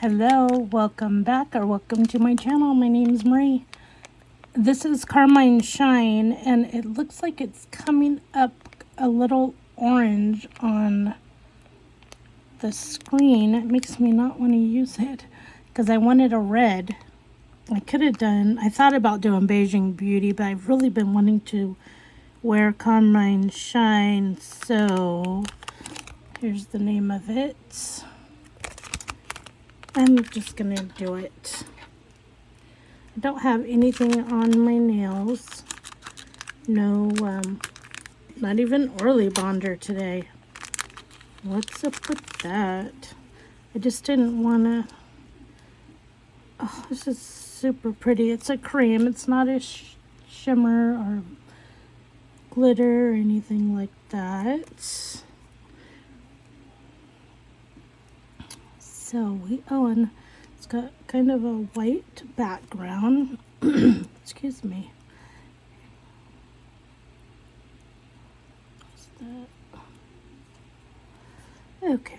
Hello, welcome back or welcome to my channel. My name's Marie. This is Carmine Shine and it looks like it's coming up a little orange on the screen. It makes me not want to use it because I wanted a red. I thought about doing Beijing Beauty, but I've really been wanting to wear Carmine Shine, so here's the name of it. I'm just gonna do it. I don't have anything on my nails. No, not even Orly bonder today. What's up with that? I just didn't wanna. Oh, this is super pretty. It's a cream. It's not a shimmer or glitter or anything like that. So and it's got kind of a white background. Excuse me. What's that? Okay.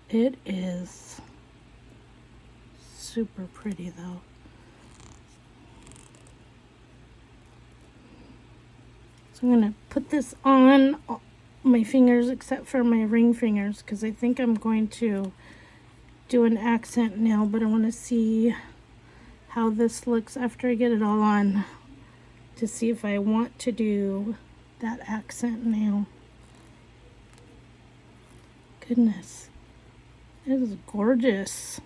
It is super pretty though. So I'm going to put this on my fingers except for my ring fingers because I think I'm going to do an accent nail, but I want to see how this looks after I get it all on to see if I want to do that accent nail. Goodness, it is gorgeous.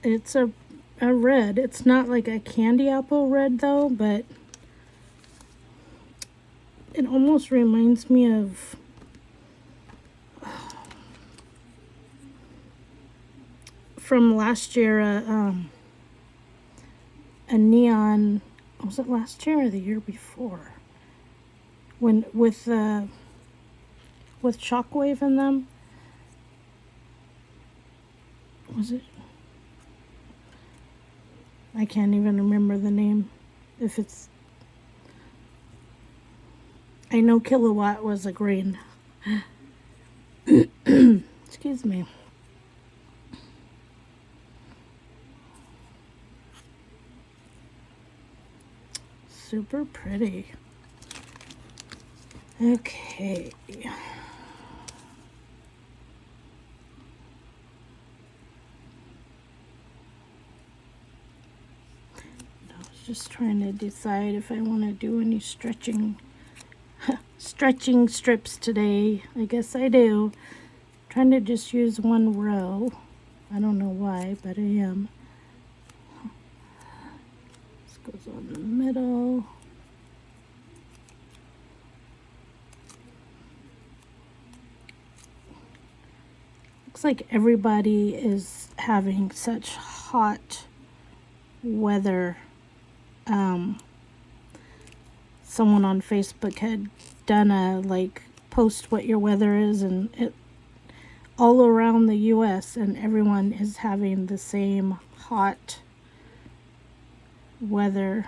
It's a red. It's not like a candy apple red though, but it almost reminds me of from last year, a neon, was it last year or the year before? When, with Shockwave in them. Was it? I can't even remember the name. If it's, I know Kilowatt was a green. Excuse me. Super pretty. Okay. I was just trying to decide if I want to do any stretching strips today. I guess I do. Trying to just use one row. I don't know why, but I am. This goes on the middle. Looks like everybody is having such hot weather. Someone on Facebook had done a post what your weather is, and it all around the US, and everyone is having the same hot weather.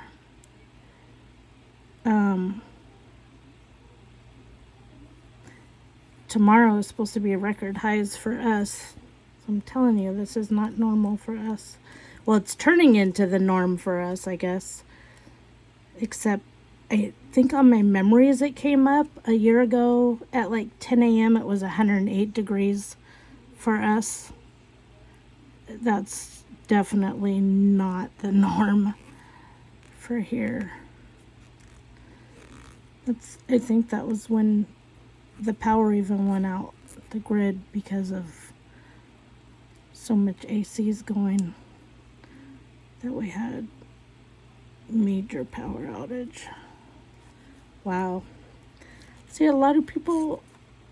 Tomorrow is supposed to be a record highs for us. So I'm telling you, this is not normal for us. Well, it's turning into the norm for us, I guess. Except I think on my memories it came up a year ago at like 10 a.m. it was 108 degrees for us. That's definitely not the norm for here. I think that was when the power even went out, the grid, because of so much ACs going that we had major power outage. Wow. See, a lot of people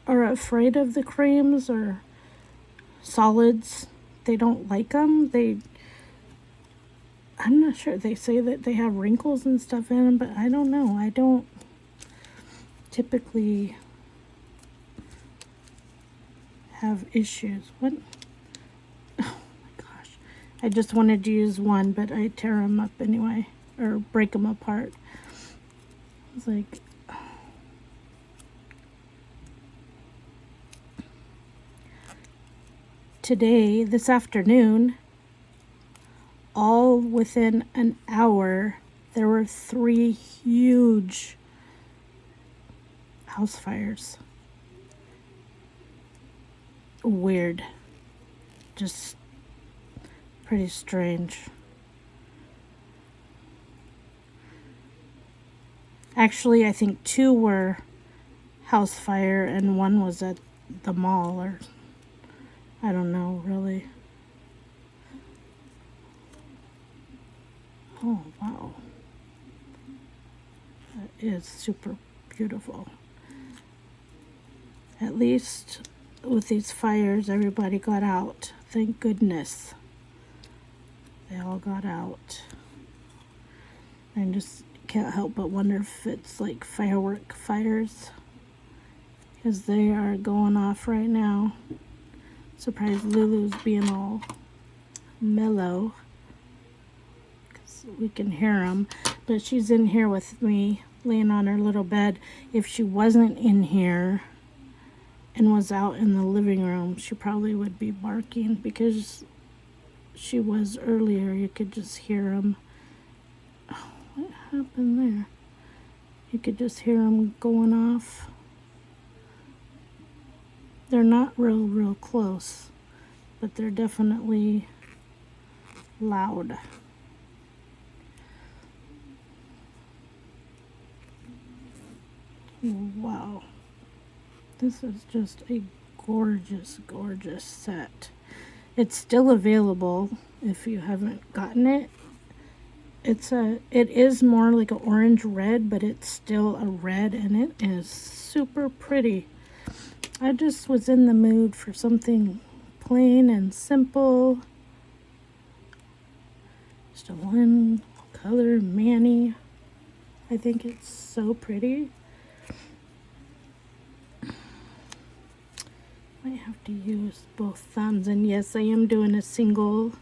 are afraid of the creams or solids. They don't like them. I'm not sure. They say that they have wrinkles and stuff in them, but I don't know. I don't typically have issues. What? Oh my gosh. I just wanted to use one, but I tear them up anyway, or break them apart. It's like, today, this afternoon, all within an hour, there were 3 huge house fires. Weird. Just pretty strange. Actually, I think 2 were house fire and 1 was at the mall, or I don't know really. Oh wow, that is super beautiful. At least with these fires, everybody got out. Thank goodness. They all got out. I just can't help but wonder if it's like firework fires, because they are going off right now. Surprised Lulu's being all mellow, because we can hear them. But she's in here with me, laying on her little bed. If she wasn't in here and was out in the living room, she probably would be barking, because she was earlier. You could just hear them. Oh, what happened there? You could just hear them going off. They're not real close, but they're definitely loud. Wow. This is just a gorgeous set. It's still available if you haven't gotten it. It is more like an orange red, but it's still a red, and it is super pretty. I just was in the mood for something plain and simple. Just a one color mani. I think it's so pretty. Might have to use both thumbs, and yes, I am doing a single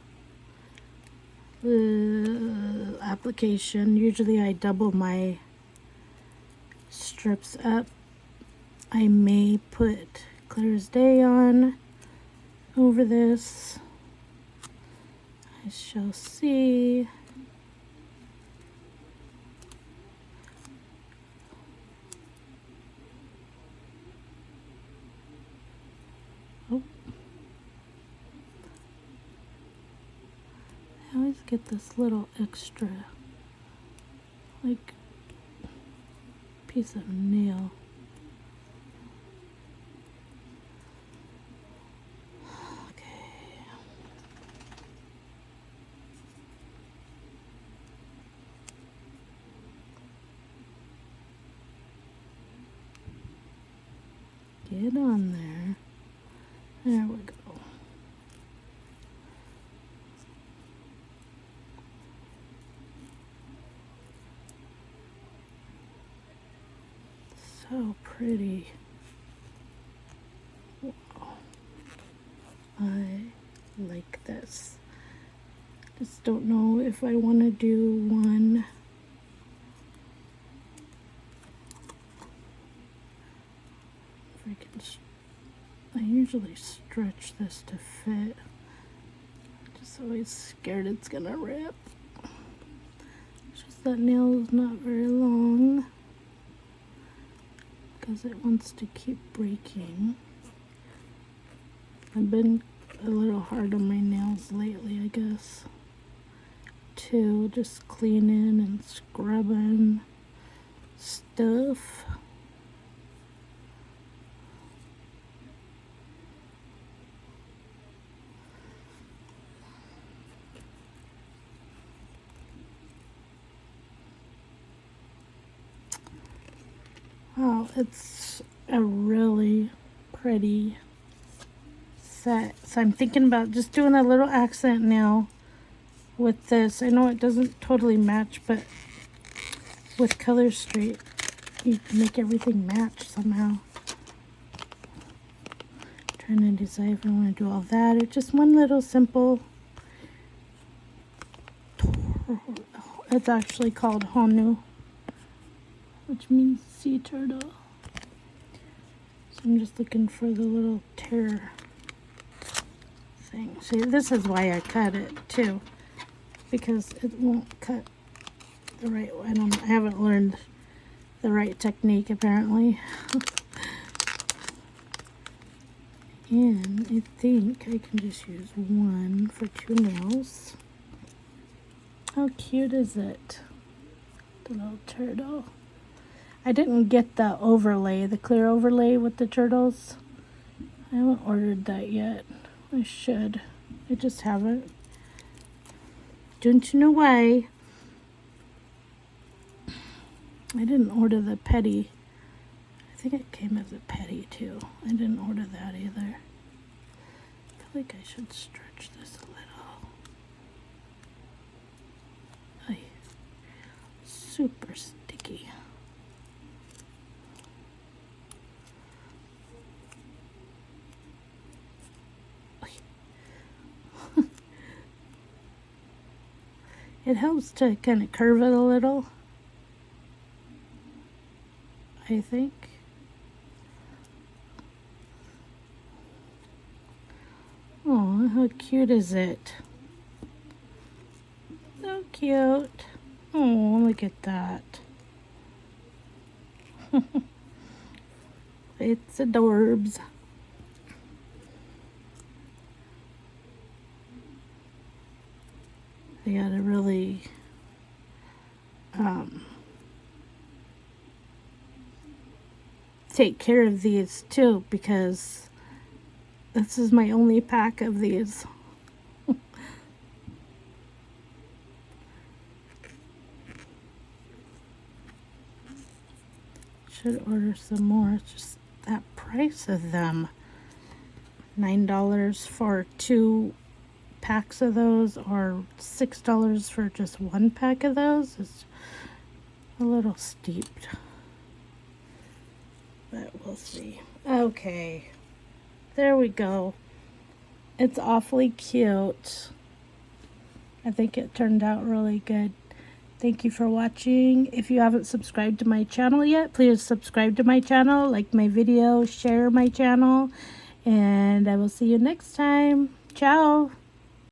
application. Usually I double my strips up. I may put Clear as Day on over this. I shall see. Oh. I always get this little extra, like, piece of nail. Get on there. There we go. So pretty. Wow. I like this. Just don't know if I want to do one. I usually stretch this to fit. Just always scared it's gonna rip. It's just that nail is not very long, because it wants to keep breaking. I've been a little hard on my nails lately, I guess, too. Just cleaning and scrubbing stuff. Wow, it's a really pretty set. So I'm thinking about just doing a little accent nail with this. I know it doesn't totally match, but with Colorstreet, you can make everything match somehow. Trying to decide if I want to do all that or just one little simple. It's actually called Honu. which means sea turtle. So I'm just looking for the little tear thing. See, this is why I cut it too, because it won't cut the right way. I haven't learned the right technique apparently. And I think I can just use one for 2 nails. How cute is it? The little turtle. I didn't get the overlay, the clear overlay with the turtles. I haven't ordered that yet. I should. I just haven't. Don't you know why? I didn't order the petty. I think it came as a petty too. I didn't order that either. I feel like I should stretch this a little. Ay, super sticky. It helps to kind of curve it a little, I think. Oh, how cute is it? So cute. Oh, look at that. It's adorbs. They gotta really take care of these too, because this is my only pack of these. Should order some more. It's just that price of them. $9 for 2 packs of those, or $6 for just 1 pack of those. It's a little steep, but we'll see. Okay, there we go. It's awfully cute. I think it turned out really good. Thank you for watching. If you haven't subscribed to my channel yet, please subscribe to my channel, like my video, share my channel, and I will see you next time. Ciao.